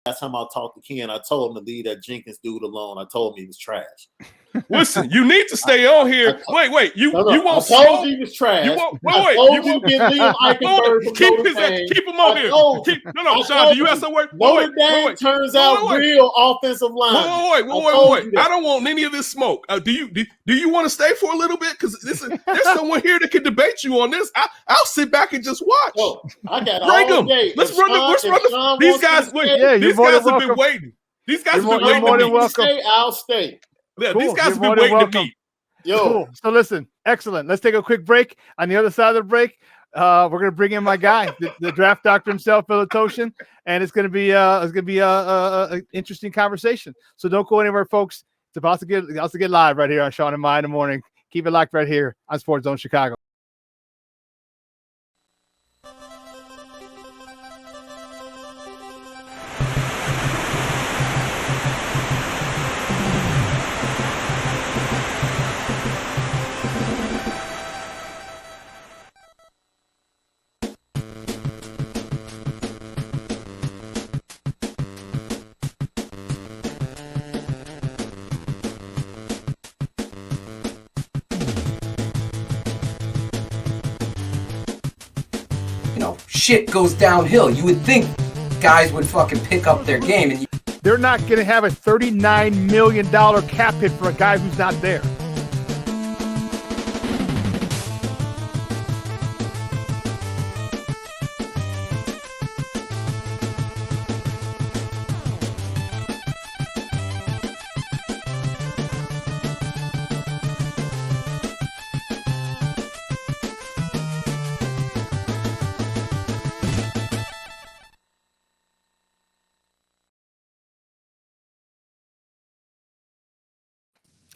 last time I talked to Ken, I told him to leave that Jenkins dude alone. I told him he was trash. Listen, you need to stay on here. Wait. You won't smoke? I told you he was trash. You won't. I told you get Liam Eichenberg from Notre Dame. Keep him on here. No, Shawn, do you have some word? Notre Dame turns out real offensive line. Wait. I don't want any of this smoke. Do you want to stay for a little bit? Because there's someone here that can debate you on this. I'll sit back and just watch. Oh, I got Bring all them. day. Let's run these guys. These guys have been waiting. These guys have been waiting. I'll stay. Yeah, cool. These guys have been waiting to meet. Cool. So listen, excellent. Let's take a quick break. On the other side of the break, we're gonna bring in my guy, the draft doctor himself, Phil Toshin, and it's gonna be an interesting conversation. So don't go anywhere, folks. It's about to get live right here on Shawn and Maya in the morning. Keep it locked right here on Sports Zone Chicago. Shit goes downhill. You would think guys would fucking pick up their game. And they're not going to have a $39 million cap hit for a guy who's not there.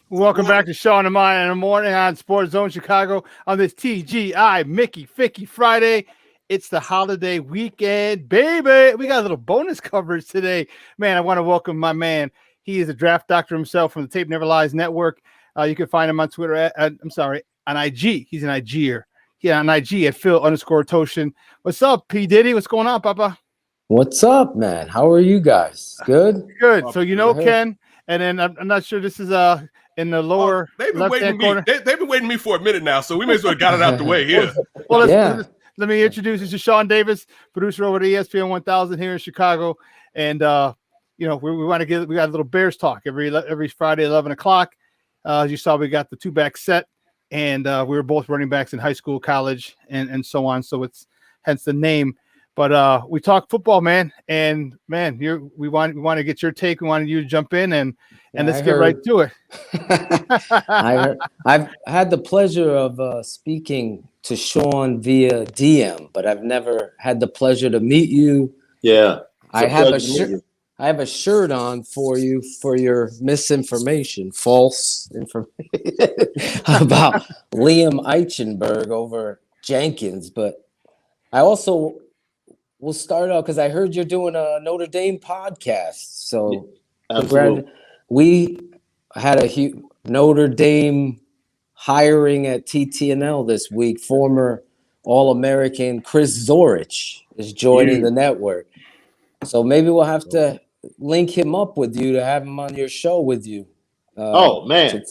Welcome back to Shawn and Maya in the morning on Sports Zone Chicago on this TGI Mickey Ficky Friday. It's the holiday weekend, baby. We got a little bonus coverage today. Man, I want to welcome my man. He is a draft doctor himself from the Tape Never Lies Network. You can find him on Twitter on IG. He's an IGer. Yeah, on IG at Phil_Toshin. What's up, P. Diddy? What's going on, Papa? What's up, man? How are you guys? Good? Good. So you know Ken, and then I'm not sure this is in the lower left-hand corner. They've been waiting me for a minute now, so we may as well got it out the way here. Well, let me introduce you to Shawn Davis, producer over at ESPN 1000 here in Chicago. And, we want to we got a little Bears talk every Friday, 11 o'clock. As you saw, we got the two-back set, and we were both running backs in high school, college, and so on. So it's hence the name. But we talk football, man. And, man, we want to get your take. We wanted you to jump in and let's get right to it. I've had the pleasure of speaking to Shawn via DM, but I've never had the pleasure to meet you. Yeah. I have a shirt on for you for your misinformation, false information about Liam Eichenberg over Jenkins. But I also will start out because I heard you're doing a Notre Dame podcast. So we had a Notre Dame hiring at TTNL this week. Former All-American Chris Zorich is joining the network. So maybe we'll have to link him up with you to have him on your show with you. Man.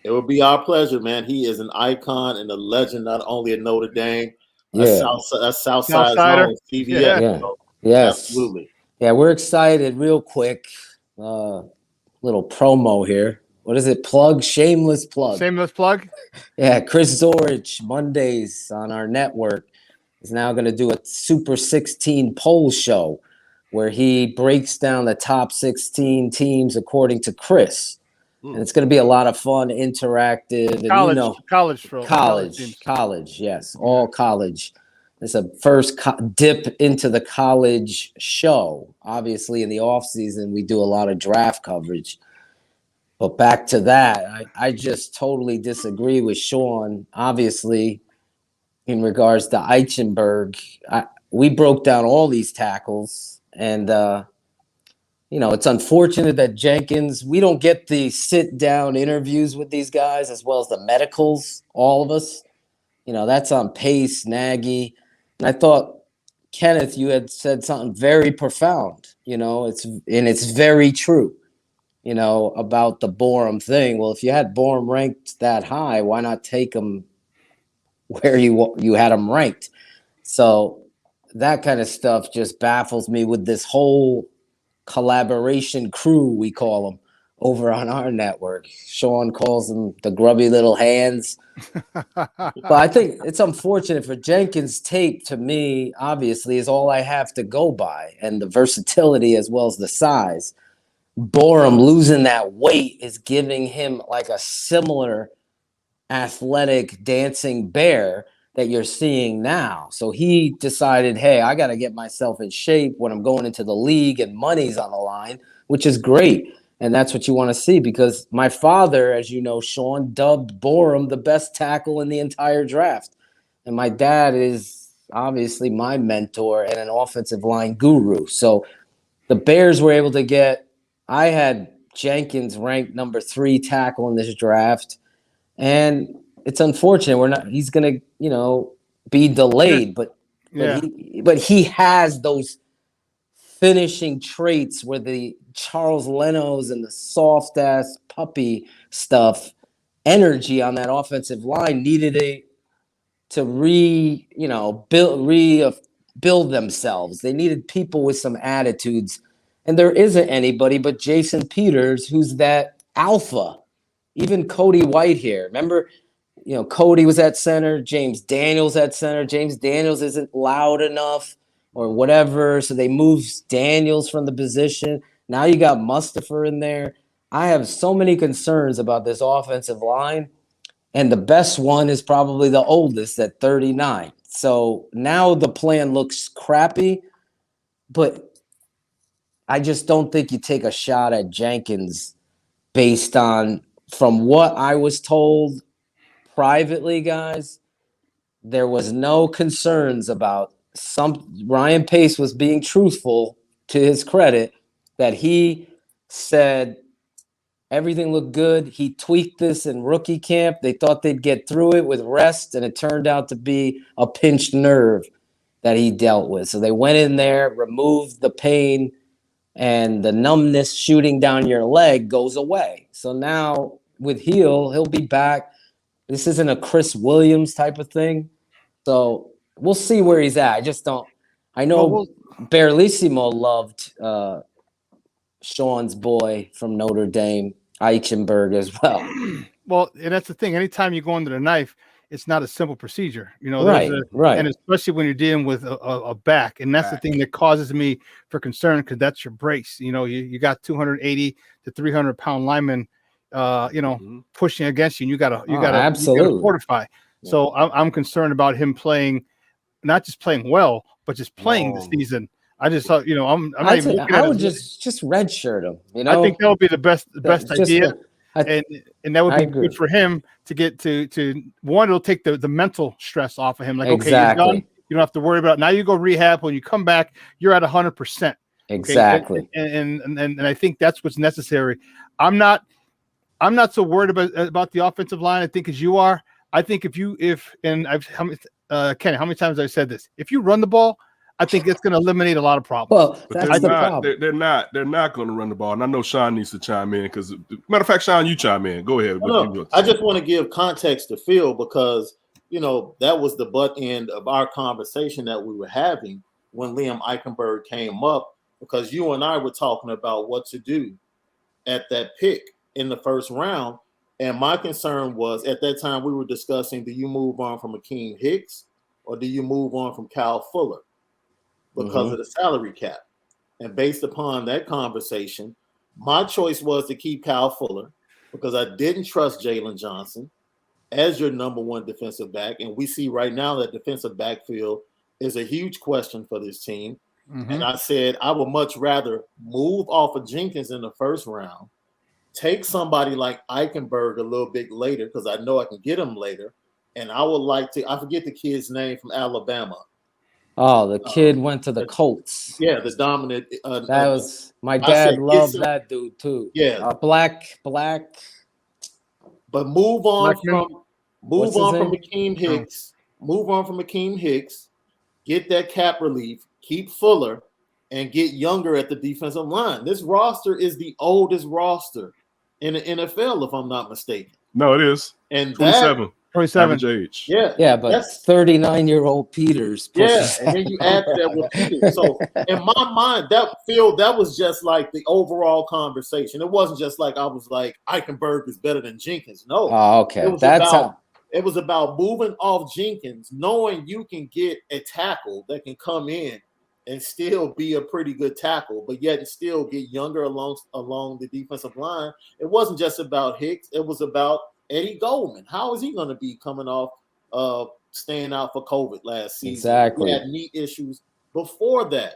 It would be our pleasure, man. He is an icon and a legend, not only at Notre Dame, a Southside Zone TV. Yeah. Yes. Absolutely. Yeah, we're excited. Real quick, little promo here. What is it? Shameless plug. Shameless plug? Yeah, Chris Zorich, Mondays on our network, is now going to do a Super 16 poll show where he breaks down the top 16 teams according to Chris. And it's going to be a lot of fun, interactive. And college, yes, all college. It's a first dip into the college show. Obviously, in the off season, we do a lot of draft coverage. But back to that, I just totally disagree with Shawn. Obviously, in regards to Eichenberg, we broke down all these tackles, and it's unfortunate that Jenkins, we don't get the sit-down interviews with these guys as well as the medicals, all of us. That's on Pace, Nagy. And I thought Kenneth, you had said something very profound. It's very true. About the Borum thing. Well, if you had Borum ranked that high, why not take him where you had him ranked? So that kind of stuff just baffles me with this whole collaboration crew, we call them, over on our network. Shawn calls them the grubby little hands. But I think it's unfortunate for Jenkins' tape, to me, obviously, is all I have to go by, and the versatility as well as the size. Borum losing that weight is giving him like a similar athletic dancing bear that you're seeing now. So he decided, hey, I got to get myself in shape when I'm going into the league and money's on the line, which is great. And that's what you want to see, because my father, as you know, Shawn, dubbed Borum the best tackle in the entire draft. And my dad is obviously my mentor and an offensive line guru. So the Bears were able to get, I had Jenkins ranked number 3 tackle in this draft. And it's unfortunate he's going to, be delayed, but he has those finishing traits where the Charles Leno's and the soft ass puppy stuff, energy on that offensive line needed to build themselves. They needed people with some attitudes, and there isn't anybody but Jason Peters, who's that alpha. Even Cody Whitehair. Remember, Cody was at center, James Daniels at center. James Daniels isn't loud enough or whatever, so they moved Daniels from the position. Now you got Mustafa in there. I have so many concerns about this offensive line, and the best one is probably the oldest at 39. So now the plan looks crappy, but I just don't think you take a shot at Jenkins based on, from what I was told privately, guys, there was no concerns about Ryan Pace was being truthful, to his credit, that he said everything looked good. He tweaked this in rookie camp. They thought they'd get through it with rest, and it turned out to be a pinched nerve that he dealt with. So they went in there, removed the pain, and the numbness shooting down your leg goes away. So now with he'll be back. This isn't a Chris Williams type of thing. So we'll see where he's at. I just don't. I know Barlissimo loved Shawn's boy from Notre Dame, Eichenberg, as well. Well, and that's the thing. Anytime you go under the knife, it's not a simple procedure, Right. And especially when you're dealing with a back, and that's the thing that causes me for concern, because that's your brace. You got 280 to 300 pound linemen, pushing against you. And you gotta fortify. Yeah. So I'm concerned about him playing, not just playing well, but just playing this season. I just thought, I would just redshirt him. I think that would be the best idea. And that would be good for him to get to one. It'll take the mental stress off of him. Like, okay, you're done. You don't have to worry about it. Now you go rehab. When you come back, you're at 100%. Exactly. And I think that's what's necessary. I'm not so worried about the offensive line, I think, as you are. I think Kenny, how many times have I said this? If you run the ball, I think it's going to eliminate a lot of problems. Well, but they're not going to run the ball. And I know Shawn needs to chime in, because, matter of fact, Shawn, you chime in. Go ahead. I just want to give context to Phil, because, that was the butt end of our conversation that we were having when Liam Eichenberg came up, because you and I were talking about what to do at that pick in the first round. And my concern was, at that time, we were discussing, do you move on from Akeem Hicks or do you move on from Kyle Fuller because of the salary cap? And based upon that conversation, my choice was to keep Kyle Fuller, because I didn't trust Jalen Johnson as your number 1 defensive back. And we see right now that defensive backfield is a huge question for this team. And I said I would much rather move off of Jenkins in the first round, take somebody like Eichenberg a little bit later, because I know I can get him later. And I would like to, I forget the kid's name from Alabama. Oh, the kid went to the Colts. Yeah, the dominant. That was, my dad loved that dude too. Yeah, black. But move on from Akeem Hicks. Move on from Akeem Hicks get that cap relief, keep Fuller, and get younger at the defensive line. This roster is the oldest roster in the NFL, if I'm not mistaken. No, it is. And 27. 27. Average age. Yeah, but that's 39-year-old Peters. pushes- and then you add to that with Peters. So in my mind, that was just like the overall conversation. It wasn't just like I was like Eichenberg is better than Jenkins. No, Oh, okay. it was about moving off Jenkins, knowing you can get a tackle that can come in and still be a pretty good tackle, but yet still get younger along the defensive line. It wasn't just about Hicks. It was about Eddie Goldman. How is he going to be coming off staying out for COVID last season? Exactly. He had knee issues before that.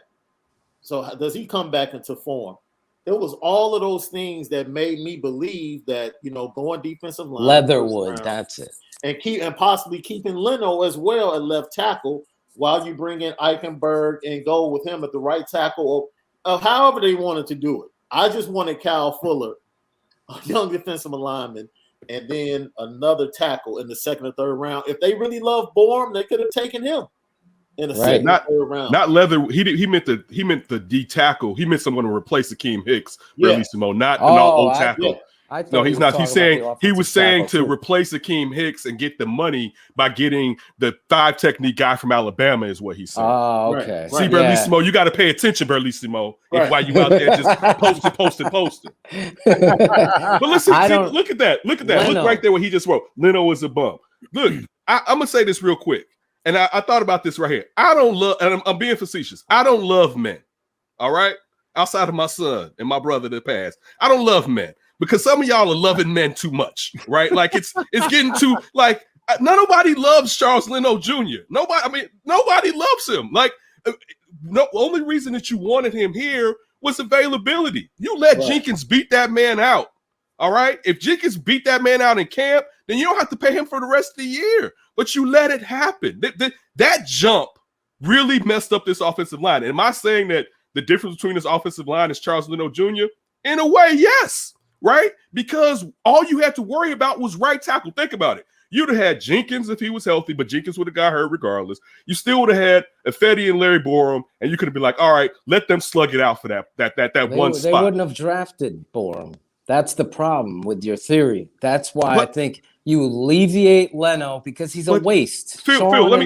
So does he come back into form? It was all of those things that made me believe that, going defensive line. Leatherwood, that's it. And possibly keeping Leno as well at left tackle while you bring in Eichenberg and go with him at the right tackle, of however they wanted to do it. I just wanted Kyle Fuller, a young defensive lineman, and then another tackle in the second or third round. If they really love Bourne, they could have taken him in the second or third round. Not Leather. He meant the D tackle. He meant someone to replace Akeem Hicks, Bellissimo, not an old tackle. Yeah. No, he's not. He's saying he was saying to replace Akeem Hicks and get the money by getting the 5 technique guy from Alabama is what he's saying. Oh, okay. See, Bellissimo, you got to pay attention, Bellissimo, while you out there just posting. But listen, look at that. Look right there what he just wrote. Leno is a bum. Look, I'm gonna say this real quick, and I thought about this right here. I don't love, and I'm being facetious. I don't love men. All right, outside of my son and my brother that passed, I don't love men. Because some of y'all are loving men too much, right? Like it's getting too like nobody loves Charles Leno Jr. Nobody loves him. Like no only reason that you wanted him here was availability. You let Jenkins beat that man out. All right. If Jenkins beat that man out in camp, then you don't have to pay him for the rest of the year. But you let it happen. That jump really messed up this offensive line. Am I saying that the difference between this offensive line is Charles Leno Jr.? In a way, yes. Right? Because all you had to worry about was right tackle. Think about it. You'd have had Jenkins if he was healthy, but Jenkins would have got hurt regardless. You still would have had Ifedi and Larry Borum, and you could have been like, all right, let them slug it out for that one spot. They wouldn't have drafted Borum. That's the problem with your theory. That's why I think you alleviate Leno because he's a waste. Phil, let me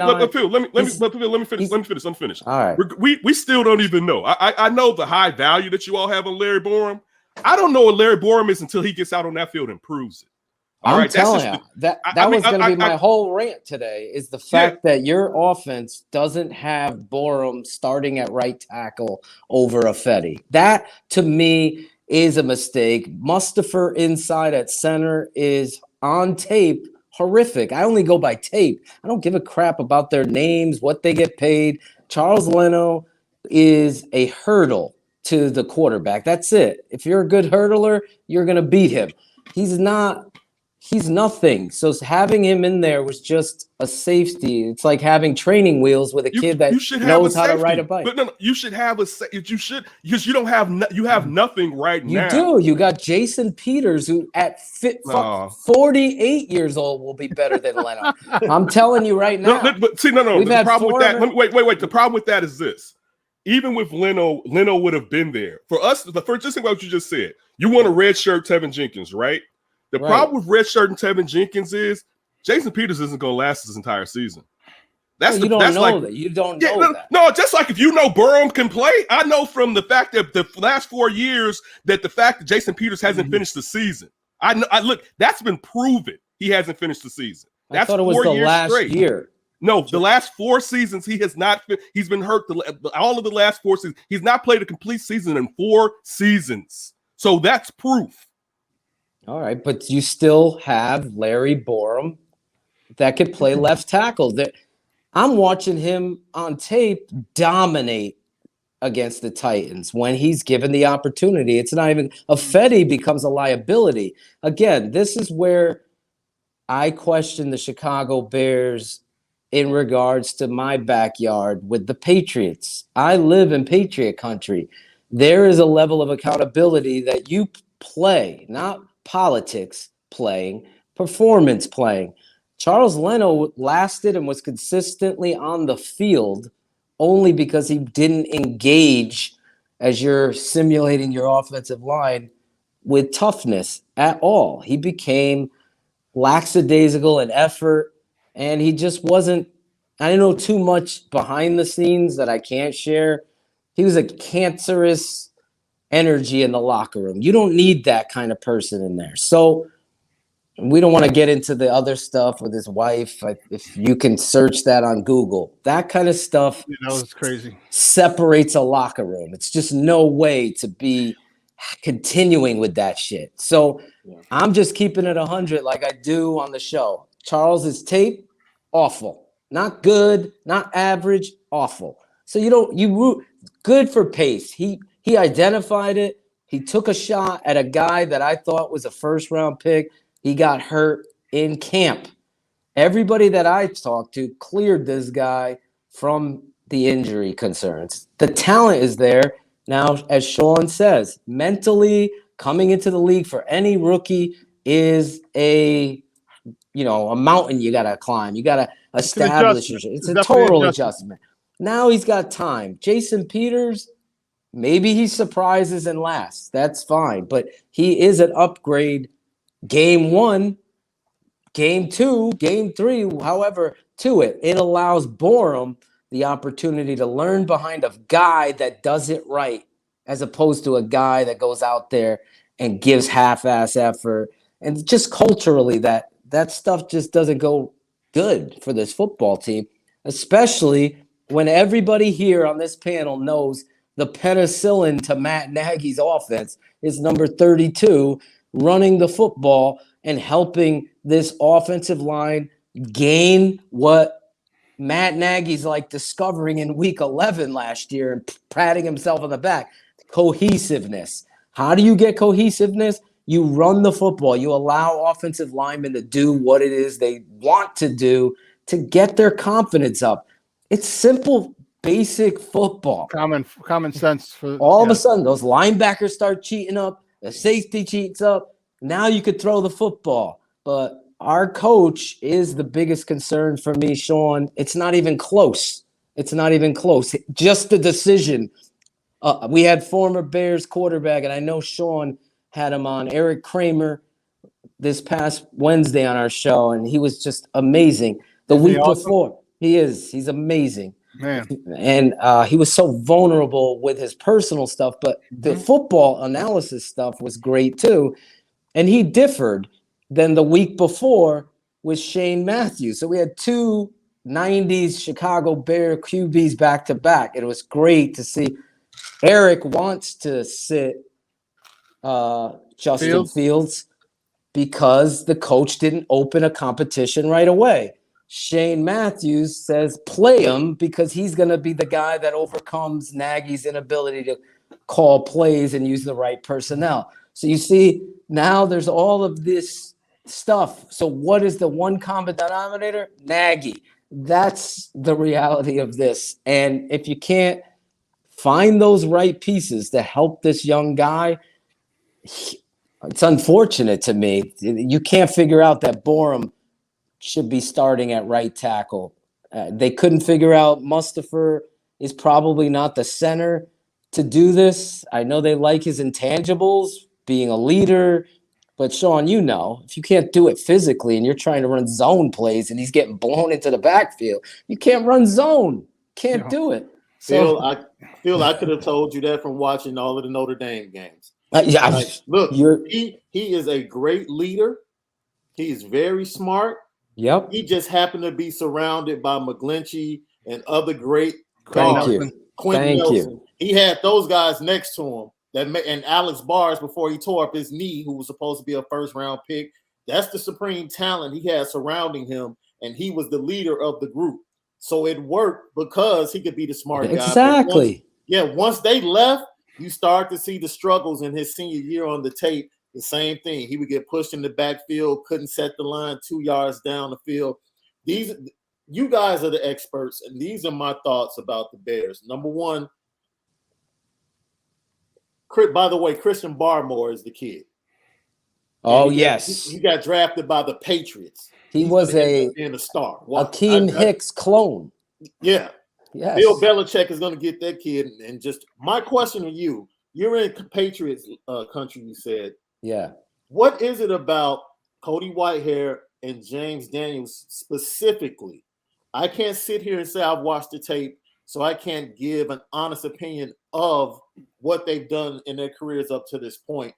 finish. All right. We still don't even know. I know the high value that you all have on Larry Borum. I don't know what Larry Borum is until he gets out on that field and proves it. I'm telling you, that was going to be my whole rant today is the fact that your offense doesn't have Borum starting at right tackle over Ifedi. That, to me, is a mistake. Mustapher inside at center is on tape horrific. I only go by tape. I don't give a crap about their names, what they get paid. Charles Leno is a hurdle to the quarterback. That's it. If you're a good hurdler, you're going to beat him. He's nothing. So having him in there was just a safety. It's like having training wheels with a kid that knows how to ride a bike. But no, you should have because you don't have you have nothing right now. You do. You got Jason Peters, who at 48 years old will be better than Leno. I'm telling you right now. But see, no. The problem with that. Wait. The problem with that is this. Even with Leno would have been there. For us, the first just think about what you just said. You want a red shirt Tevin Jenkins, right? The problem with red shirt and Tevin Jenkins is Jason Peters isn't going to last this entire season. You don't know that. No, just like if you know Borum can play, I know from the fact that the last 4 years that the fact that Jason Peters hasn't finished the season. I look, that's been proven. He hasn't finished the season. That's I thought it was 4 the years last straight. year. No, the last 4 seasons he has not. He's been hurt all of the last 4 seasons. He's not played a complete season in 4 seasons. So that's proof. All right, but you still have Larry Borum that could play left tackle. I'm watching him on tape dominate against the Titans when he's given the opportunity. It's not even Ifedi becomes a liability. Again, this is where I question the Chicago Bears in regards to my backyard with the Patriots. I live in Patriot country. There is a level of accountability that you play, not politics playing, performance playing. Charles Leno lasted and was consistently on the field only because he didn't engage as you're simulating your offensive line with toughness at all. He became lackadaisical in effort, and he just wasn't. I know too much behind the scenes that I can't share. He was a cancerous energy in the locker room. You don't need that kind of person in there. So we don't want to get into the other stuff with his wife. If you can search that on Google, that kind of stuff that was crazy. Separates a locker room. It's just no way to be continuing with that shit. So I'm just keeping it 100 like I do on the show. Charles's tape, awful. Not good, not average, awful. So you root good for Pace. He identified it. He took a shot at a guy that I thought was a first-round pick. He got hurt in camp. Everybody that I talked to cleared this guy from the injury concerns. The talent is there. Now, as Shawn says, mentally coming into the league for any rookie is a mountain you got to climb. You got to establish yourself. It's a total adjustment. Now he's got time. Jason Peters, maybe he surprises and lasts. That's fine. But he is an upgrade game 1, game 2, game 3, however, to it. It allows Borum the opportunity to learn behind a guy that does it right, as opposed to a guy that goes out there and gives half-ass effort. And just culturally, that stuff just doesn't go good for this football team, especially when everybody here on this panel knows the penicillin to Matt Nagy's offense is number 32, running the football and helping this offensive line gain what Matt Nagy's like discovering in week 11 last year and patting himself on the back. Cohesiveness. How do you get cohesiveness? You run the football. You allow offensive linemen to do what it is they want to do to get their confidence up. It's simple, basic football. Common sense. All of a sudden, those linebackers start cheating up. The safety cheats up. Now you could throw the football. But our coach is the biggest concern for me, Shawn. It's not even close. It's not even close. Just the decision. We had former Bears quarterback, and I know Shawn had him on, Eric Kramer, this past Wednesday on our show, and he was just amazing. The week before, he's amazing. Man. And he was so vulnerable with his personal stuff, but the football analysis stuff was great too. And he differed than the week before with Shane Matthews. So we had two 90s Chicago Bear QBs back to back. It was great to see. Eric wants to sit Justin Fields because the coach didn't open a competition right away. Shane Matthews says play him because he's going to be the guy that overcomes Nagy's inability to call plays and use the right personnel. So you see, now there's all of this stuff. So what is the one common denominator? Nagy. That's the reality of this. And if you can't find those right pieces to help this young guy, it's unfortunate to me. You can't figure out that Borum should be starting at right tackle. They couldn't figure out Mustafa is probably not the center to do this. I know they like his intangibles, being a leader. But, Shawn, if you can't do it physically and you're trying to run zone plays and he's getting blown into the backfield, you can't run zone. Can't do it. So Phil, I could have told you that from watching all of the Notre Dame games. Look, he is a great leader. He is very smart. Yep. He just happened to be surrounded by McGlinchey and other great Thank you. Quentin Nelson. He had those guys next to him. And Alex Bars before he tore up his knee, who was supposed to be a first-round pick. That's the supreme talent he had surrounding him, and he was the leader of the group. So it worked because he could be the smart guy. Exactly. Once they left, you start to see the struggles in his senior year on the tape. The same thing. He would get pushed in the backfield, couldn't set the line 2 yards down the field. You guys are the experts, and these are my thoughts about the Bears. Number one, by the way, Christian Barmore is the kid. Yes. He got drafted by the Patriots. He was a star. Akeem Hicks clone. Yeah. Yes. Bill Belichick is going to get that kid. And just my question to you: you're in Patriots country. You said, yeah. What is it about Cody Whitehair and James Daniels specifically? I can't sit here and say I've watched the tape, so I can't give an honest opinion of what they've done in their careers up to this point.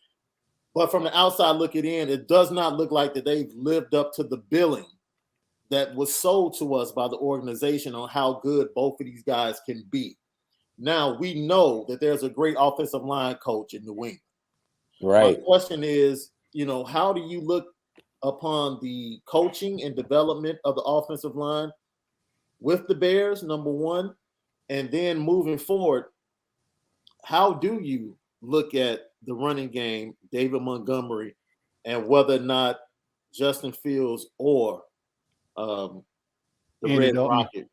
But from the outside looking in, it does not look like that they've lived up to the billing that was sold to us by the organization on how good both of these guys can be. Now, we know that there's a great offensive line coach in New England. Right. My question is, how do you look upon the coaching and development of the offensive line with the Bears, number one? And then moving forward, how do you look at the running game, David Montgomery, and whether or not Justin Fields or the Red Rocket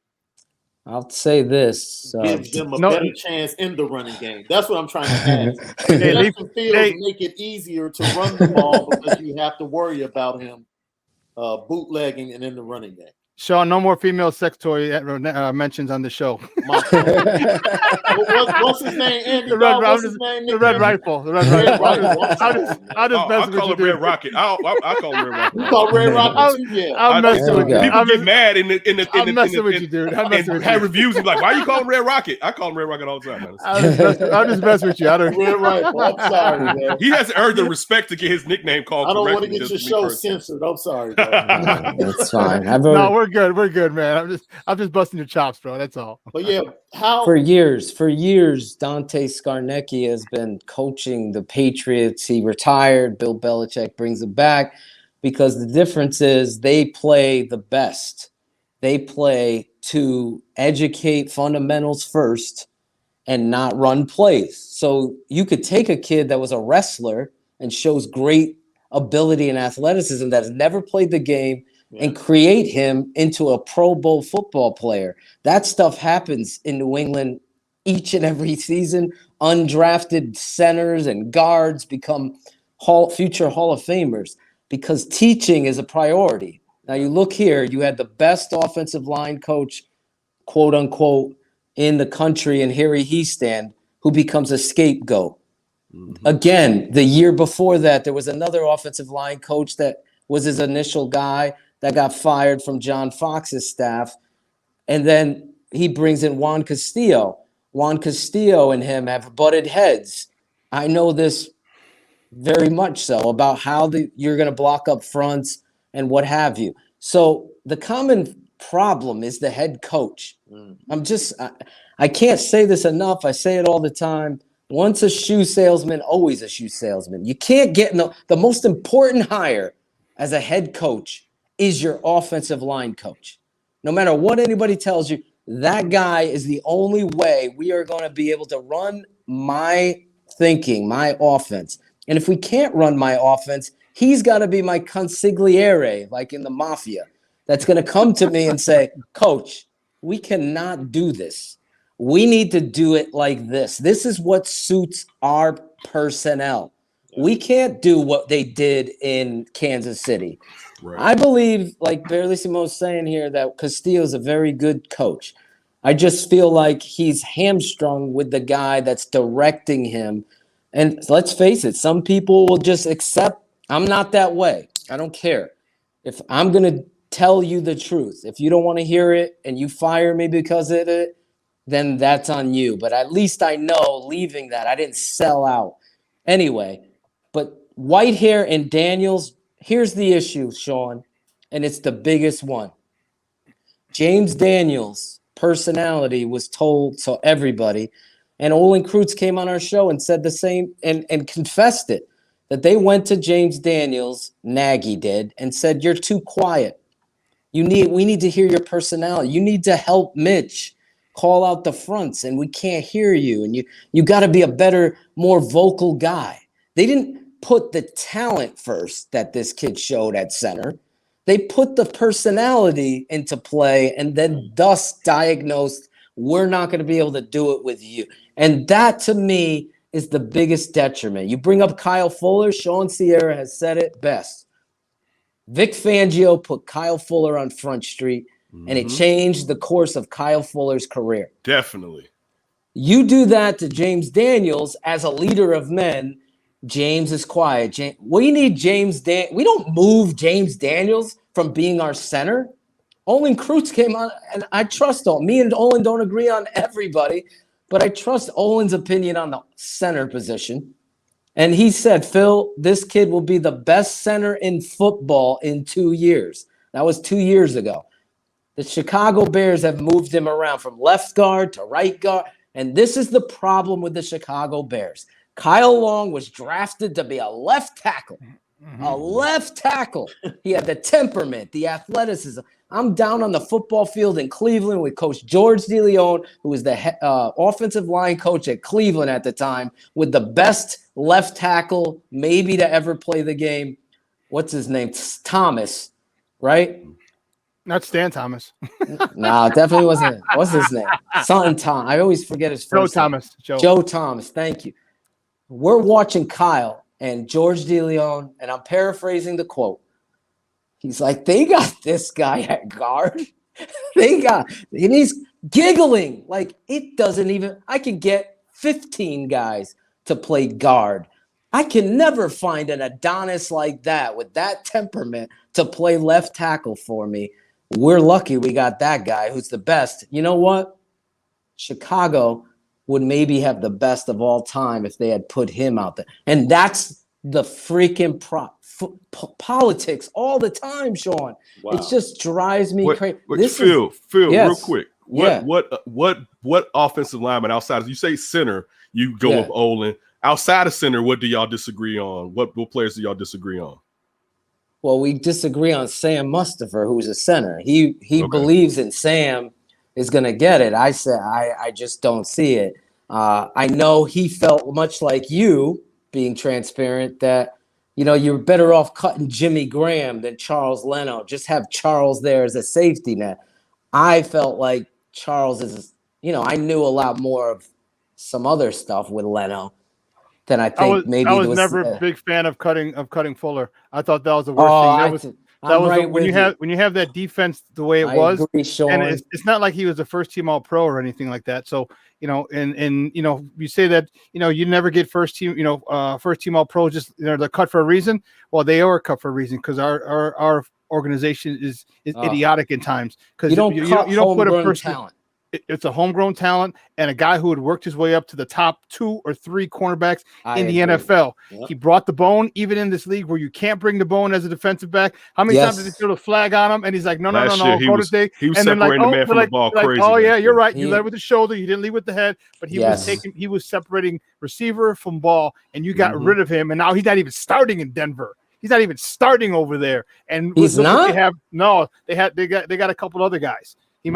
I'll say this. gives them a better chance in the running game? That's what I'm trying to ask. Justin Fields make it easier to run the ball because you have to worry about him bootlegging and in the running game. Shawn, no more female sex toy mentions on the show. What's his name? Andy? The Red Rifle. The Red Rifle. I'll just mess with you. I'll call him Red Rocket. I'll call him Red Rocket. You call Red Rocket too? Yeah. I'm messing with you. People get mad in the I'm messing with you, dude. I'm messing with you. Have reviews and be like, why you call him Red Rocket? I call him Red Rocket all the time. I'll just mess with you. I don't. Red Rifle. I'm sorry, man. He hasn't earned the respect to get his nickname called. I don't want to get your show censored. I'm sorry, bro. That's fine. No, we're good. We're good, man. I'm just busting your chops, bro. That's all. But yeah, for years, Dante Scarnecchia has been coaching the Patriots. He retired. Bill Belichick brings him back because the difference is they play the best. They play to educate fundamentals first and not run plays. So you could take a kid that was a wrestler and shows great ability and athleticism that has never played the game and create him into a Pro Bowl football player. That stuff happens in New England each and every season. Undrafted centers and guards become future Hall of Famers because teaching is a priority. Now you look here, you had the best offensive line coach, quote unquote, in the country in Harry Heastand, who becomes a scapegoat. Mm-hmm. Again, the year before that, there was another offensive line coach that was his initial guy that got fired from John Fox's staff. And then he brings in Juan Castillo. Juan Castillo and him have butted heads. I know this very much so about how you're going to block up fronts and what have you. So the common problem is the head coach. I can't say this enough. I say it all the time. Once a shoe salesman, always a shoe salesman. You can't get the most important hire as a head coach is your offensive line coach. No matter what anybody tells you, that guy is the only way we are going to be able to run my thinking, my offense. And if we can't run my offense, he's got to be my consigliere, like in the mafia, that's going to come to me and say, Coach, we cannot do this. We need to do it like this. This is what suits our personnel. We can't do what they did in Kansas City. Right. I believe, like Barely Simone's saying here, that Castillo's a very good coach. I just feel like he's hamstrung with the guy that's directing him. And let's face it, some people will just accept, I'm not that way. I don't care. If I'm going to tell you the truth, if you don't want to hear it and you fire me because of it, then that's on you. But at least I know leaving that, I didn't sell out. Anyway, but Whitehair and Daniels, here's the issue, Shawn, and it's the biggest one. James Daniels' personality was told to everybody, and Olin Kreutz came on our show and said the same and confessed it, that they went to James Daniels, Nagy did, and said, you're too quiet. We need to hear your personality. You need to help Mitch call out the fronts, and we can't hear you, and you got to be a better, more vocal guy. They didn't put the talent first that this kid showed at center. They put the personality into play and then thus diagnosed, we're not going to be able to do it with you. And that, to me, is the biggest detriment. You bring up Kyle Fuller. Sean Sierra has said it best. Vic Fangio put Kyle Fuller on Front Street. and it changed the course of Kyle Fuller's career. Definitely. You do that to James Daniels as a leader of men. James is quiet. We need James. We don't move James Daniels from being our center. Olin Kreutz came on, and I trust Olin. Me and Olin don't agree on everybody, but I trust Olin's opinion on the center position. And he said, Phil, this kid will be the best center in football in 2 years. That was 2 years ago. The Chicago Bears have moved him around from left guard to right guard. And this is the problem with the Chicago Bears. Kyle Long was drafted to be a left tackle. A left tackle. He had the temperament, the athleticism. I'm down on the football field in Cleveland with Coach George DeLeon, who was the offensive line coach at Cleveland at the time, with the best left tackle maybe to ever play the game. What's his name? Thomas, right? Not Stan Thomas. No, it definitely wasn't. What's his name? Something Tom. I always forget his first name. Joe Thomas. Thank you. We're watching Kyle and George DeLeon, and I'm paraphrasing the quote. He's like, they got this guy at guard. And he's giggling. Like, it doesn't even, I could get 15 guys to play guard. I can never find an Adonis like that with that temperament to play left tackle for me. We're lucky we got that guy who's the best. You know what? Chicago would maybe have the best of all time if they had put him out there. And that's the freaking politics all the time, Shawn. Wow. It just drives me crazy. Phil, real quick. What offensive lineman outside? You say center, you go with Olin. Outside of center, what do y'all disagree on? What players do y'all disagree on? Well, we disagree on Sam Mustipher, who's a center. He believes in Sam is going to get it. I said I just don't see it. I know he felt much like you, being transparent, that you're better off cutting Jimmy Graham than Charles Leno. Just have Charles there as a safety net. I felt like Charles is, I knew a lot more of some other stuff with Leno than I think I was never a big fan of cutting Fuller. I thought that was the worst thing. When you have that defense the way it was, and it's not like he was a first team All Pro or anything like that. So and you say that you never get first team All Pro, just they're cut for a reason. Well, they are cut for a reason because our organization is idiotic in times because you don't put a person. Talent. It's a homegrown talent and a guy who had worked his way up to the top 2 or 3 cornerbacks in the NFL. Yep. He brought the bone, even in this league where you can't bring the bone as a defensive back. How many times did they throw the flag on him? And he's like, no, go to dig. He was separating the man from the ball crazy. Oh, yeah, you're right. You led with the shoulder. You didn't lead with the head. But he was separating receiver from ball, and you got rid of him. And now he's not even starting in Denver. He's not even starting over there. And he's not? They got a couple other guys. He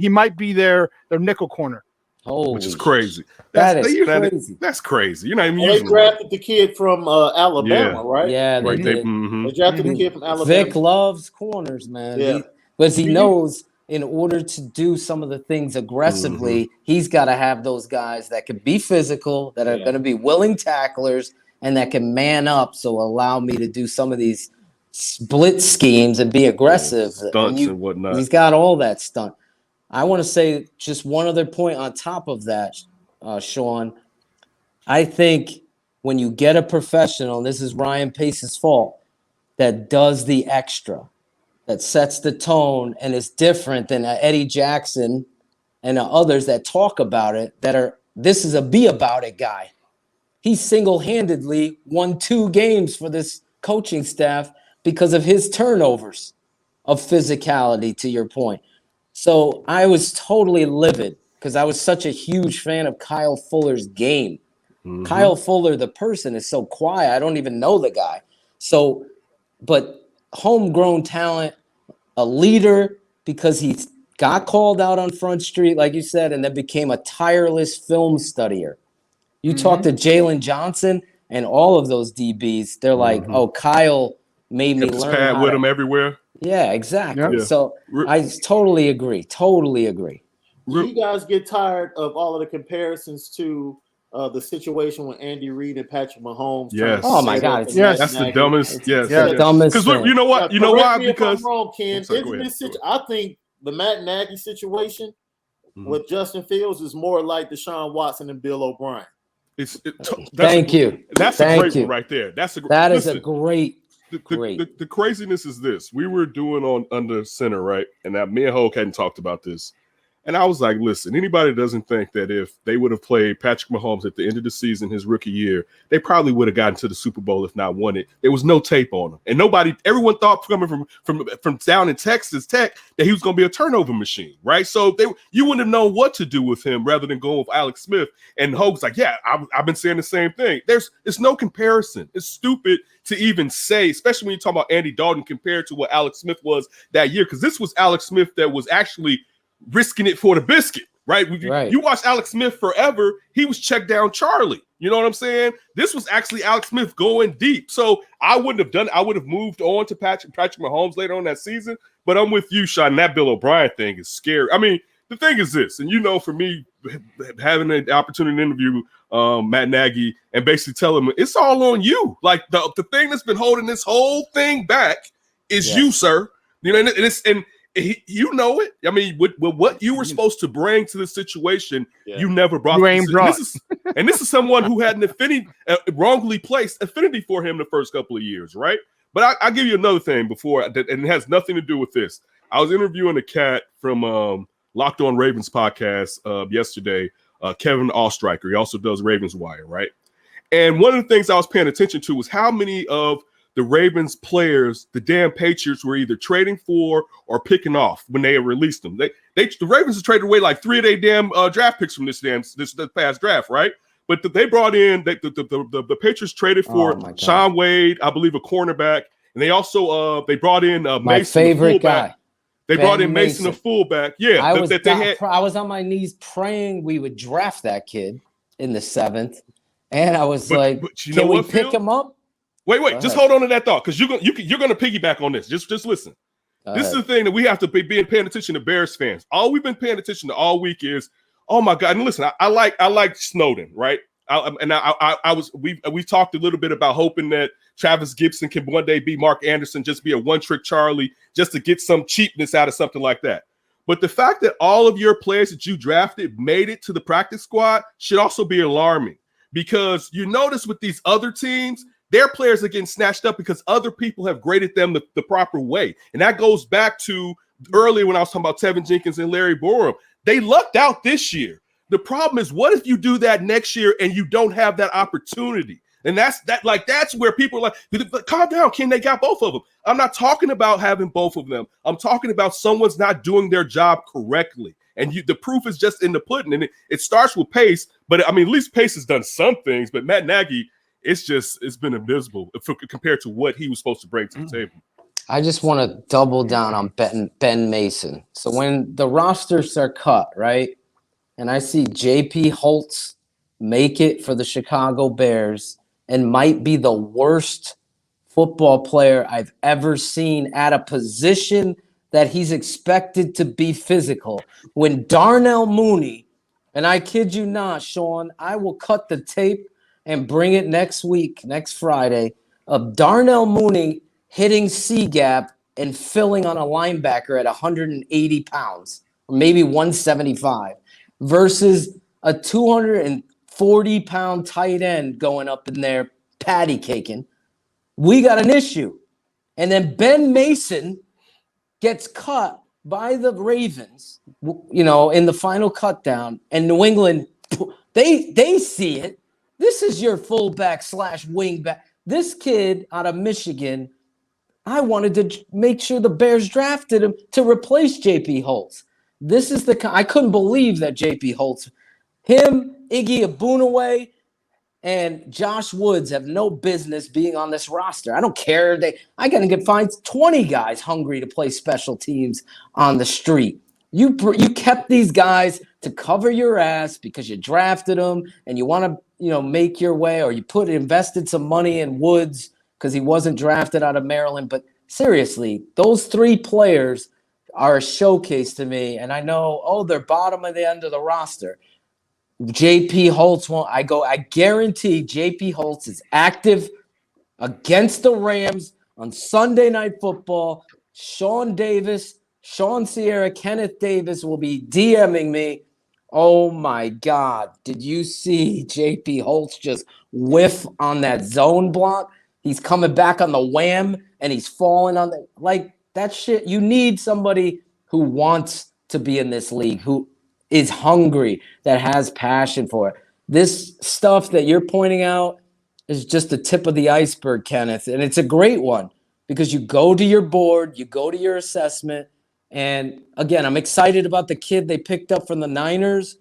might be their nickel corner. Which is crazy. Crazy. That's crazy. You're not even they drafted the kid from Alabama, right? Yeah, they did. They drafted the kid from Alabama. Vic loves corners, man. Yeah. Because he knows in order to do some of the things aggressively, he's got to have those guys that can be physical, that are going to be willing tacklers, and that can man up. So allow me to do some of these split schemes and be aggressive. Stunts and whatnot. He's got all that stunt. I want to say just one other point on top of that, Shawn. I think when you get a professional, and this is Ryan Pace's fault, that does the extra, that sets the tone and is different than Eddie Jackson and others that talk about it, this is a be about it guy. He single-handedly won 2 games for this coaching staff because of his turnovers of physicality, to your point. So I was totally livid because I was such a huge fan of Kyle Fuller's game. Kyle Fuller, the person, is so quiet. I don't even know the guy. So, but homegrown talent, a leader, because he got called out on Front Street, like you said, and then became a tireless film studier. You talk to Jalen Johnson and all of those DBs, they're like, oh, Kyle made me learn pad with him everywhere. Yeah, exactly. Yeah. So I totally agree. Do you guys get tired of all of the comparisons to the situation with Andy Reid and Patrick Mahomes? Yes. Oh my God. That's the dumbest. Dumbest. Because you know what? You know why? Because I think the Matt Nagy situation with Justin Fields is more like Deshaun Watson and Bill O'Brien. Thank you. That's a great one right there. That is a great. The craziness is this. We were doing on Under Center, right? And that me and Hulk hadn't talked about this. And I was like, listen, anybody doesn't think that if they would have played Patrick Mahomes at the end of the season, his rookie year, they probably would have gotten to the Super Bowl if not won it. There was no tape on him. And everyone thought coming from down in Texas Tech that he was going to be a turnover machine, right? So you wouldn't have known what to do with him rather than going with Alex Smith. And Hulk's like, yeah, I've been saying the same thing. There's no comparison. It's stupid to even say, especially when you talk about Andy Dalton compared to what Alex Smith was that year, because this was Alex Smith that was actually risking it for the biscuit, right? You watch Alex Smith forever. He was check down Charlie. You know what I'm saying? This was actually Alex Smith going deep. So I wouldn't have done. I would have moved on to Patrick Mahomes later on that season. But I'm with you, Shawn. That Bill O'Brien thing is scary. I mean, the thing is this, and for me, having an opportunity to interview Matt Nagy and basically tell him it's all on you. Like the thing that's been holding this whole thing back is you, sir. You know, and you know it. I mean, with what you were supposed to bring to the situation, you never brought. This is someone who had an affinity, wrongly placed affinity for him the first couple of years, right? But I'll give you another thing before, and it has nothing to do with this. I was interviewing a cat from Locked On Ravens podcast yesterday, Kevin Ostriker. He also does Ravens Wire, right? And one of the things I was paying attention to was how many of the Ravens players, the damn Patriots were either trading for or picking off when they released them. The Ravens have traded away like 3 of their damn draft picks from this past draft, right? But they brought in the Patriots traded for Shawn Wade, I believe, a cornerback, and they also they brought in Mason, my favorite guy. They brought in Mason, a fullback. Yeah, I was on my knees praying we would draft that kid in the 7th, and I was can we pick him up? Wait, just hold on to that thought, because you're going to piggyback on this. Just listen. This is the thing that we have to be paying attention to, Bears fans. All we've been paying attention to all week is, oh my God. And listen, I like Snowden, right? We talked a little bit about hoping that Travis Gibson can one day be Mark Anderson, just be a one-trick Charlie, just to get some cheapness out of something like that. But the fact that all of your players that you drafted made it to the practice squad should also be alarming, because you notice with these other teams, their players are getting snatched up because other people have graded them the proper way. And that goes back to earlier when I was talking about Tevin Jenkins and Larry Borum. They lucked out this year. The problem is, what if you do that next year and you don't have that opportunity? And that's where people are like, calm down, Ken, they got both of them. I'm not talking about having both of them. I'm talking about someone's not doing their job correctly. And the proof is just in the pudding. And it starts with Pace, but I mean, at least Pace has done some things, but Matt Nagy, it's been invisible compared to what he was supposed to bring to the table. I just want to double down on Ben Mason. So when the rosters are cut, right, and I see J.P. Holtz make it for the Chicago Bears and might be the worst football player I've ever seen at a position that he's expected to be physical. When Darnell Mooney, and I kid you not, Shawn, I will cut the tape and bring it next Friday, of Darnell Mooney hitting C-gap and filling on a linebacker at 180 pounds, or maybe 175, versus a 240-pound tight end going up in there patty caking. We got an issue. And then Ben Mason gets cut by the Ravens, in the final cutdown, and New England, they see it. This is your fullback / wingback. This kid out of Michigan, I wanted to make sure the Bears drafted him to replace J.P. Holtz. This is I couldn't believe that J.P. Holtz, him, Iggy Abunaway, and Josh Woods have no business being on this roster. I don't care. I got to find 20 guys hungry to play special teams on the street. You kept these guys to cover your ass because you drafted them and you want to, make your way, or you invested some money in Woods because he wasn't drafted out of Maryland. But seriously, those 3 players are a showcase to me. And I know, they're bottom of the end of the roster. J.P. Holtz won't. I guarantee J.P. Holtz is active against the Rams on Sunday Night Football. Shawn Davis, Shawn Sierra, Kenneth Davis will be DMing me. Oh my God. Did you see JP Holtz just whiff on that zone block? He's coming back on the wham and he's falling on the, like, that shit. You need somebody who wants to be in this league, who is hungry, that has passion for it. This stuff that you're pointing out is just the tip of the iceberg, Kenneth. And it's a great one because you go to your board, you go to your assessment. And again, I'm excited about the kid they picked up from the Niners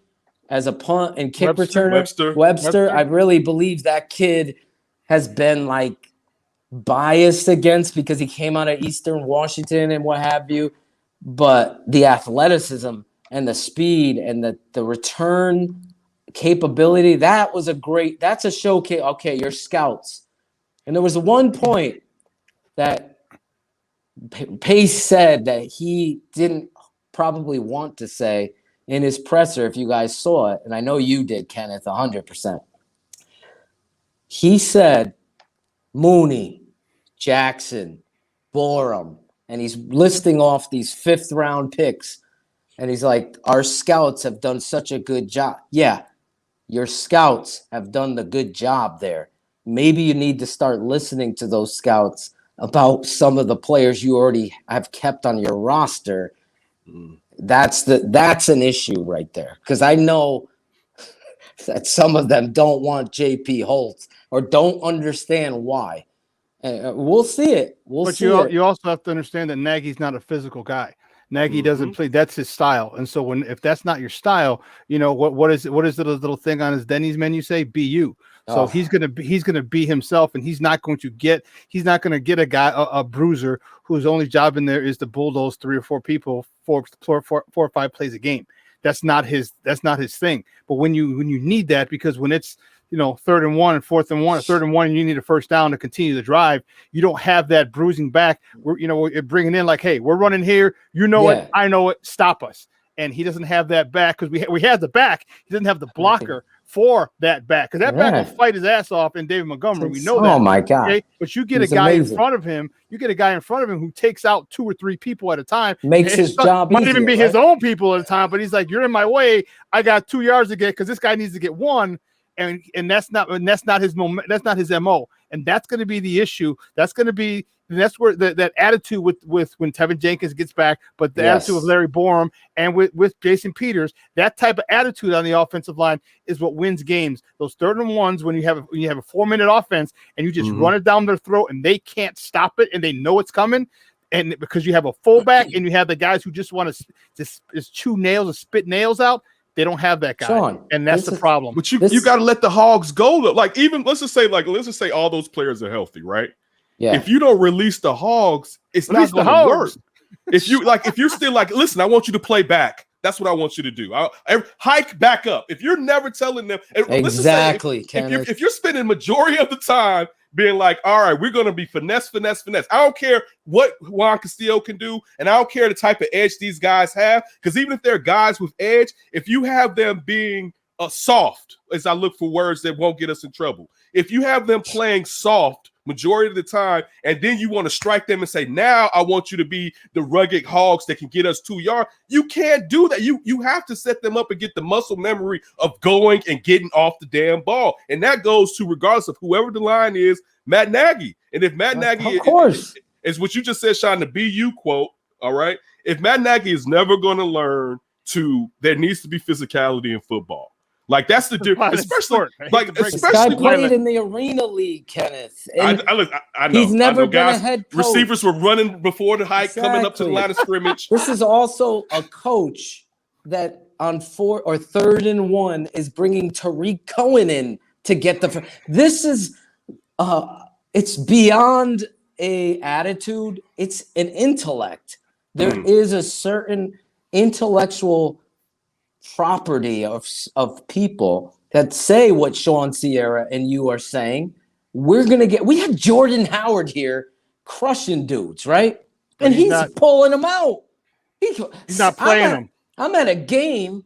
as a punt and kick returner. Webster. I really believe that kid has been like biased against because he came out of Eastern Washington and what have you. But the athleticism and the speed and the return capability, that's a showcase. Okay, your scouts. And there was one point that Pace said that he didn't probably want to say in his presser, if you guys saw it, and I know you did, Kenneth, 100%. He said Mooney, Jackson, Borum, and he's listing off these fifth-round picks, and he's like, our scouts have done such a good job. Yeah, your scouts have done the good job there. Maybe you need to start listening to those scouts about some of the players you already have kept on your roster. That's an issue right there. Because I know that some of them don't want JP Holtz or don't understand why. We'll see it. But you also have to understand that Nagy's not a physical guy. Nagy doesn't play. That's his style. And so if that's not your style, you know, what is the little thing on his Denny's menu say? Be you. So he's gonna be himself, and he's not going to get a guy, a bruiser whose only job in there is to bulldoze 3 or 4 people four or 5 plays a game. That's not his thing. But when you need that, because when it's, you know, 3rd and 1 and 4th and 1 or 3rd and 1, and you need a first down to continue the drive, you don't have that bruising back. We're bringing in like, hey, we're running here. You know it. I know it. Stop us. And he doesn't have that back because we have the back. He doesn't have the blocker for that back, because that back will fight his ass off in David Montgomery. We know that. Oh my God! Okay? But you get a guy in front of him. You get a guy in front of him who takes out 2 or 3 people at a time. Makes his job might easier, even be his own people at a time. But he's like, you're in my way. I got 2 yards to get because this guy needs to get 1. And that's not his moment. That's not his MO. And that's going to be the issue. That's where that attitude with when Tevin Jenkins gets back, but the attitude of Larry Borum and with Jason Peters, that type of attitude on the offensive line is what wins games. Those 3rd and 1s when you have a 4-minute offense and you just run it down their throat and they can't stop it and they know it's coming. And because you have a fullback and you have the guys who just want to just chew nails and spit nails out. They don't have that guy, Shawn, and that's the problem. But you got to let the Hogs go. Like, even let's just say all those players are healthy, right? Yeah. If you don't release the Hogs, it's not going to work. If you're still like, listen, I want you to play back. That's what I want you to do. Hike back up. If you're never telling them exactly, if you're spending majority of the time being like, all right, we're going to be finesse. I don't care what Juan Castillo can do, and I don't care the type of edge these guys have, because even if they're guys with edge, if you have them being soft, as I look for words that won't get us in trouble, if you have them playing soft majority of the time, and then you want to strike them and say, now I want you to be the rugged Hogs that can get us 2 yards, you can't do that. You have to set them up and get the muscle memory of going and getting off the damn ball. And that goes to, regardless of whoever the line is, Matt Nagy. And if Matt Nagy is what you just said, Shawn, the BU quote, all right, if Matt Nagy is never going to learn there needs to be physicality in football. Like, that's the difference, especially played in the Arena League, Kenneth. I know. He's never been a head coach. Receivers were running before the hike, coming up to the line of scrimmage. This is also a coach that on 4th or 3rd and 1 is bringing Tariq Cohen in to get the. This is it's beyond a attitude. It's an intellect. There is a certain intellectual property of people that say what Shawn Sierra and you are saying. We had Jordan Howard here crushing dudes, right? And he's pulling them out. He's not playing them. I'm at a game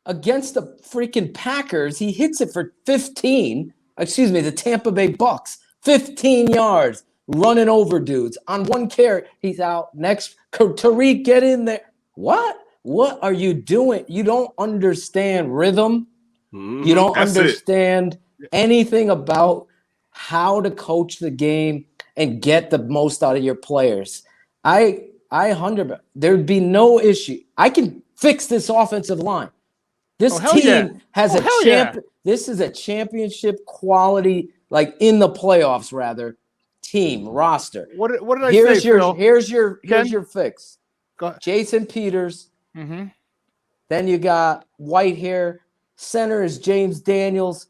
against the freaking Packers. He hits it for 15. Excuse me, the Tampa Bay Bucks. 15 yards. running over dudes on one carry. He's out. Next, Tariq, get in there. What? What are you doing? You don't understand rhythm. You don't understand anything about how to coach the game and get the most out of your players. I 100. There'd be no issue. I can fix this offensive line. This team has a champion. This is a championship quality, like in the playoffs, rather, team roster. What did I say, Phil? Here's your fix. Jason Peters. Mm-hmm. Then you got white hair. Center is James Daniels.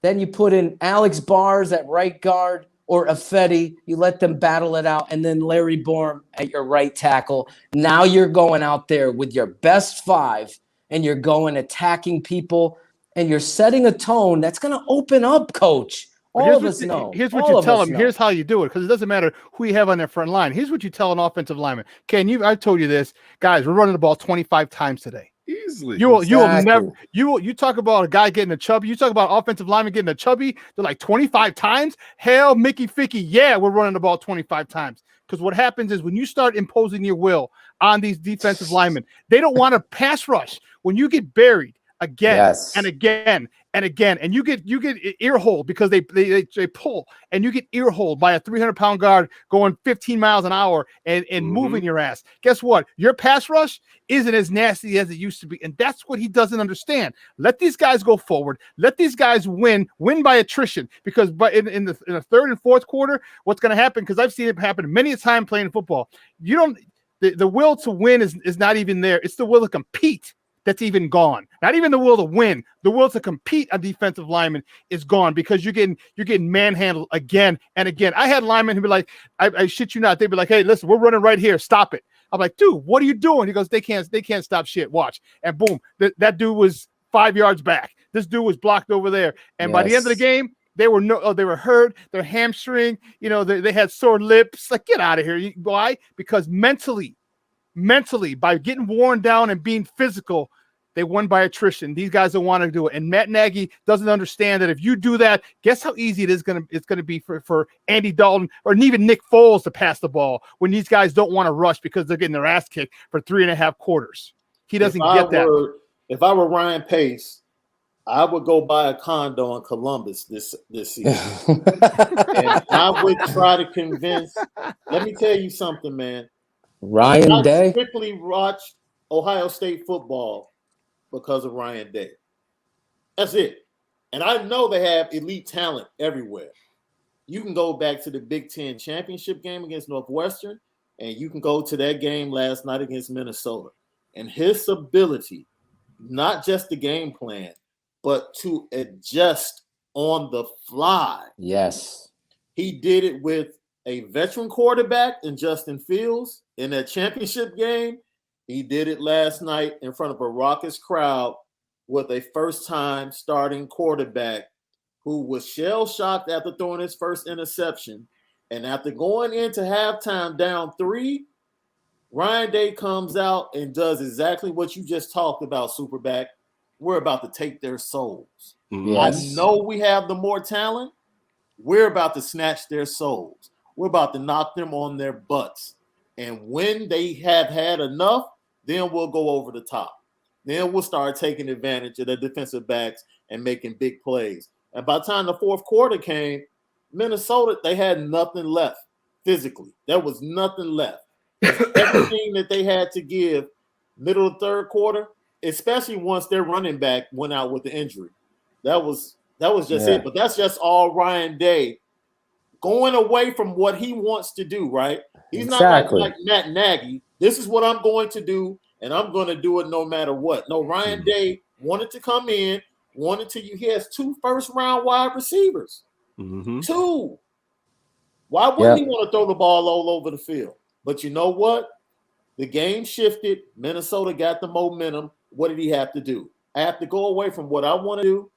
Then you put in Alex Bars at right guard or Affetti. You let them battle it out. And then Larry Bourne at your right tackle. Now you're going out there with your best 5 and you're going attacking people and you're setting a tone that's going to open up, coach. All of us know. Here's what you tell them. Here's how you do it, because it doesn't matter who you have on their front line. Here's what you tell an offensive lineman. Ken, I told you this. Guys, we're running the ball 25 times today. Easily. You will never you talk about a guy getting a chubby. You talk about offensive lineman getting a chubby. They're like 25 times. Hell, Mickey Ficky. Yeah, we're running the ball 25 times. Because what happens is when you start imposing your will on these defensive linemen, they don't want to pass rush. When you get buried again and again and again, and you get ear holed because they pull, and you get ear holed by a 300-pound guard going 15 miles an hour and moving your ass. Guess what? Your pass rush isn't as nasty as it used to be, and that's what he doesn't understand. Let these guys go forward. Let these guys win by attrition, because in the third and fourth quarter, what's going to happen? Because I've seen it happen many a time playing football. You don't. The will to win is not even there. It's the will to compete that's even gone. Not even the will to win. The will to compete on defensive linemen is gone, because you're getting manhandled again and again. I had linemen who be like, I shit you not. They'd be like, hey, listen, we're running right here. Stop it. I'm like, dude, what are you doing? He goes, they can't stop shit. Watch. And boom, that dude was 5 yards back. This dude was blocked over there. And by the end of the game, they were hurt. Their hamstring, they had sore lips. Like, get out of here. Why? Because mentally, by getting worn down and being physical, they won by attrition. These guys don't want to do it. And Matt Nagy doesn't understand that if you do that, guess how easy it's going to be for Andy Dalton or even Nick Foles to pass the ball when these guys don't want to rush because they're getting their ass kicked for 3.5 quarters. He doesn't get that. If I were Ryan Pace, I would go buy a condo in Columbus this season. And I would try to convince. Let me tell you something, man. Ryan Day. I strictly watched Ohio State football because of Ryan Day. That's it. And I know they have elite talent everywhere. You can go back to the Big Ten championship game against Northwestern, and you can go to that game last night against Minnesota. And his ability, not just the game plan, but to adjust on the fly. Yes. He did it with a veteran quarterback in Justin Fields in that championship game. He did it last night in front of a raucous crowd with a first-time starting quarterback who was shell-shocked after throwing his first interception. And after going into halftime down 3, Ryan Day comes out and does exactly what you just talked about, Superback. We're about to take their souls. Yes. I know we have the more talent. We're about to snatch their souls. We're about to knock them on their butts. And when they have had enough, then we'll go over the top. Then we'll start taking advantage of the defensive backs and making big plays. And by the time the fourth quarter came, Minnesota, they had nothing left physically. There was nothing left. Everything that they had to give middle of third quarter, especially once their running back went out with the injury. That was just it. But that's just all Ryan Day going away from what he wants to do, right? He's not like Matt Nagy. This is what I'm going to do, and I'm going to do it no matter what. No, Ryan Day wanted to come in, he has 2 first-round wide receivers. 2. Why wouldn't he want to throw the ball all over the field? But you know what? The game shifted. Minnesota got the momentum. What did he have to do? I have to go away from what I want to do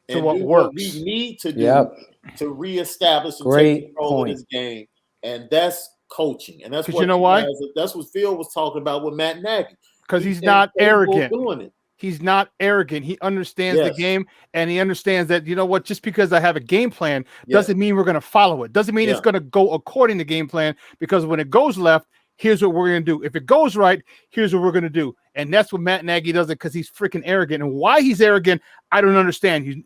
and to what do works. What we need to do to reestablish and take control of this game. And that's coaching. And that's what you know why? That's what Phil was talking about with Matt Nagy. Because he's not arrogant. Doing it. he's not arrogant. He understands the game, and he understands that, you know what, just because I have a game plan doesn't mean we're going to follow it. Doesn't mean it's going to go according to game plan, because when it goes left, here's what we're going to do. If it goes right, here's what we're going to do. And that's what Matt Nagy does, it because he's freaking arrogant. And why he's arrogant, I don't understand.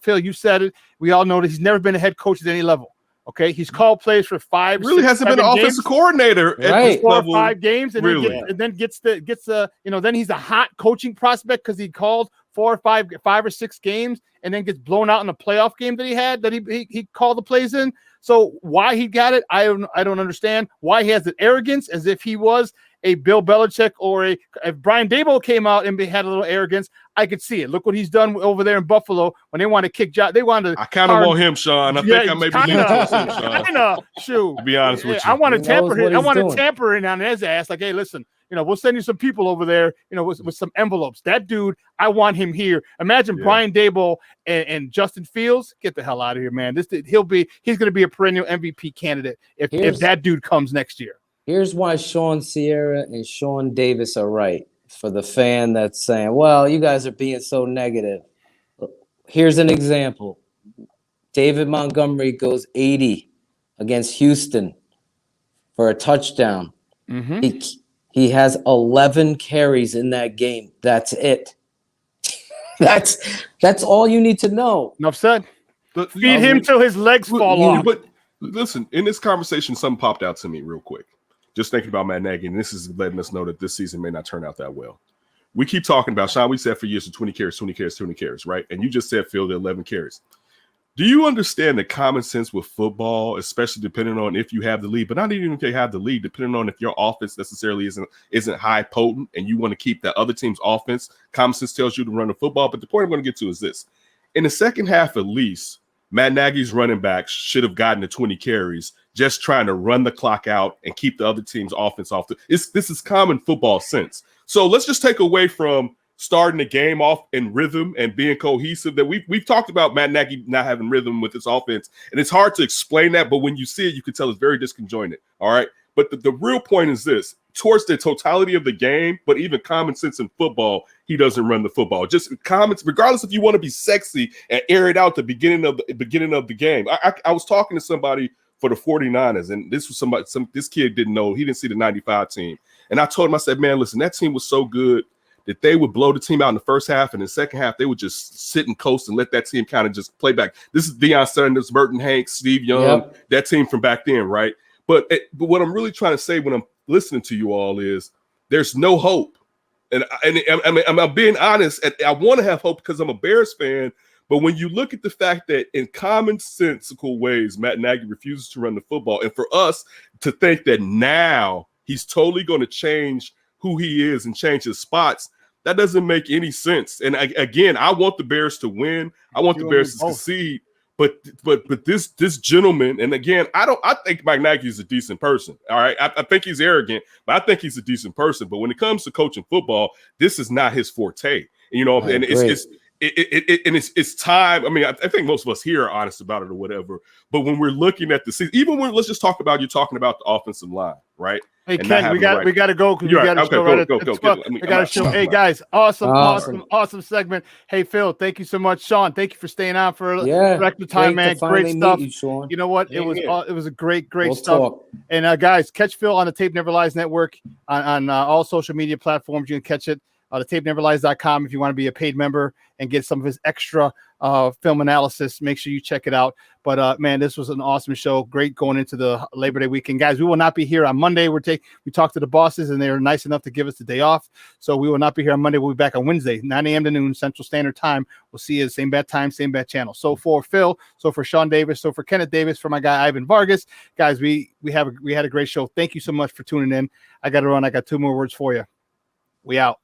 Phil, you said it. We all know that he's never been a head coach at any level. Okay, he's called plays for 5. Really hasn't been an offensive coordinator at this level. 4 or 5 games, and then gets the then he's a hot coaching prospect because he called 5 or 6 games, and then gets blown out in a playoff game that he called the plays in. So why he got it, I don't understand. Why he has the arrogance as if he was a Bill Belichick, or if Brian Daboll came out and had a little arrogance, I could see it. Look what he's done over there in Buffalo when they want to kick Josh. They wanted to. I kind of want him, Sean. I think I may be leaning towards him, Sean. Shoot. To be honest with you, I want to tamper in on his ass. Like, hey, listen, we'll send you some people over there, with some envelopes. That dude, I want him here. Imagine Brian Daboll and Justin Fields. Get the hell out of here, man. He's going to be a perennial MVP candidate if that dude comes next year. Here's why Sean Sierra and Shawn Davis are right. For the fan that's saying, well, you guys are being so negative. Here's an example. David Montgomery goes 80 against Houston for a touchdown. Mm-hmm. He has 11 carries in that game. That's it. That's all you need to know. Enough said. Feed him till his legs fall off. But listen, in this conversation, something popped out to me real quick. Just thinking about Matt Nagy, and this is letting us know that this season may not turn out that well. We keep talking about, Sean, we said for years, 20 carries, right? And you just said, Phil, the 11 carries. Do you understand the common sense with football, especially depending on if you have the lead, but not even if you have the lead, depending on if your offense necessarily isn't high potent and you want to keep that other team's offense? Common sense tells you to run the football, but the point I'm going to get to is this. In the second half, at least, Matt Nagy's running backs should have gotten to 20 carries, just trying to run the clock out and keep the other team's offense off. This is common football sense. So let's just take away from starting the game off in rhythm and being cohesive. That we've talked about Matt Nagy not having rhythm with his offense, and it's hard to explain that, but when you see it, you can tell it's very disconjointed. All right. But the real point is this: towards the totality of the game, but even common sense in football, he doesn't run the football. Just comments, regardless if you want to be sexy and air it out at the beginning of the game. I was talking to somebody for the 49ers, and this was this kid didn't know. He didn't see the 95 team. And I told him, I said, man, listen, that team was so good that they would blow the team out in the first half, and in the second half, they would just sit and coast and let that team kind of just play back. This is Deion Sanders, Burton Hanks, Steve Young, that team from back then, right? But what I'm really trying to say when I'm listening to you all is there's no hope. And I'm being honest, and I want to have hope because I'm a Bears fan. But when you look at the fact that in commonsensical ways, Matt Nagy refuses to run the football, and for us to think that now he's totally going to change who he is and change his spots, that doesn't make any sense. And again, I want the Bears to win. I want the Bears to succeed. But this gentleman, and again, I think Mike Nagy is a decent person. All right. I think he's arrogant, but I think he's a decent person. But when it comes to coaching football, this is not his forte. And it's time. I mean, I think most of us here are honest about it or whatever. But when we're looking at the season, even when let's just talk about, you're talking about the offensive line, right? Hey, Ken, we got to go because we got to show right at we got to show. Hey, guys, awesome segment. Hey, Phil, thank you so much. Sean, thank you for staying on for extra time, man. Great stuff. You know what? It was a great stuff. Talk. And guys, catch Phil on the Tape Never Lies Network on all social media platforms. You can catch it. TheTapeNeverLies.com if you want to be a paid member and get some of his extra film analysis. Make sure you check it out. But man, this was an awesome show. Great going into the Labor Day weekend, guys. We will not be here on Monday. We talked to the bosses and they're nice enough to give us the day off. So we will not be here on Monday. We'll be back on Wednesday, 9 a.m. to noon Central Standard Time. We'll see you same bad time, same bad channel. So for Phil, so for Shawn Davis, so for Kenneth Davis, for my guy Ivan Vargas, guys, we had a great show. Thank you so much for tuning in. I got to run. I got 2 more words for you. We out.